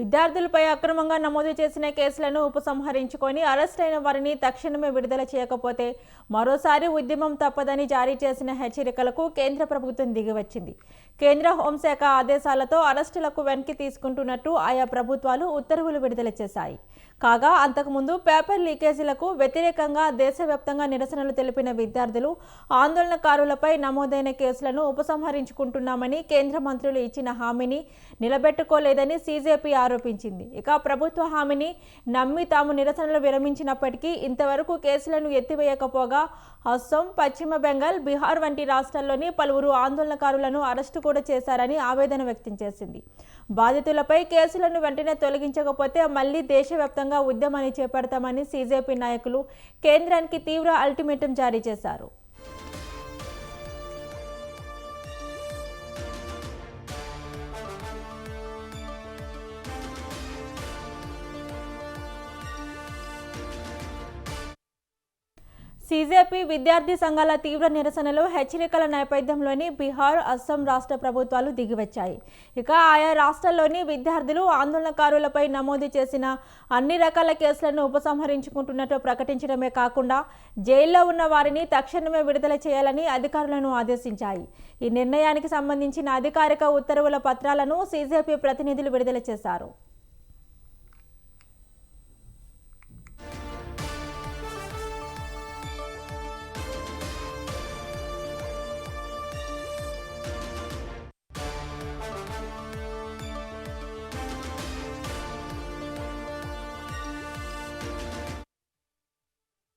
విద్యార్థులపై అక్రమంగా నమోదు చేసిన కేసులను ఉపసంహరించుకొని అరెస్ట్ అయిన వారిని తక్షణమే విడుదల చేయకపోతే మరోసారి ఉద్యమం తప్పదని జారీ చేసిన హెచ్చరికలకు కేంద్ర ప్రభుత్వం దిగివచ్చింది. కేంద్ర హోంశాఖ ఆదేశాలతో అరెస్టులకు వెనక్కి తీసుకుంటున్నట్టు ఆయా ప్రభుత్వాలు ఉత్తర్వులు విడుదల చేశాయి. కాగా అంతకుముందు పేపర్ లీకేజీలకు వ్యతిరేకంగా దేశవ్యాప్తంగా నిరసనలు తెలిపిన విద్యార్థులు, ఆందోళనకారులపై నమోదైన కేసులను ఉపసంహరించుకుంటున్నామని కేంద్ర మంత్రులు ఇచ్చిన హామీని నిలబెట్టుకోలేదని సీజేపీ ఆరోపించింది. ఇక ప్రభుత్వ హామీని నమ్మి తాము నిరసనలు విరమించినప్పటికీ ఇంతవరకు కేసులను ఎత్తివేయకపోగా అస్సాం, పశ్చిమ బెంగాల్, బీహార్ వంటి రాష్ట్రాల్లోని పలువురు ఆందోళనకారులను అరెస్టు కూడా చేశారని ఆవేదన వ్యక్తం చేసింది. బాధితులపై కేసులను వెంటనే తొలగించకపోతే మళ్లీ దేశవ్యాప్తంగా ఉద్యమాన్ని చేపడతామని సీజేపీ నాయకులు కేంద్రానికి తీవ్ర అల్టిమేటం జారీ చేశారు. సీజేపీ విద్యార్థి సంఘాల తీవ్ర నిరసనలు, హెచ్చరికల నేపథ్యంలోని బీహార్, అస్సాం రాష్ట్ర ప్రభుత్వాలు దిగివచ్చాయి. ఇక ఆయా రాష్ట్రాల్లోని విద్యార్థులు, ఆందోళనకారులపై నమోదు చేసిన అన్ని రకాల కేసులను ఉపసంహరించుకుంటున్నట్టు ప్రకటించడమే కాకుండా జైల్లో ఉన్న వారిని తక్షణమే విడుదల చేయాలని అధికారులను ఆదేశించాయి. ఈ నిర్ణయానికి సంబంధించిన అధికారిక ఉత్తర్వుల పత్రాలను సీజేపీ ప్రతినిధులు విడుదల చేశారు.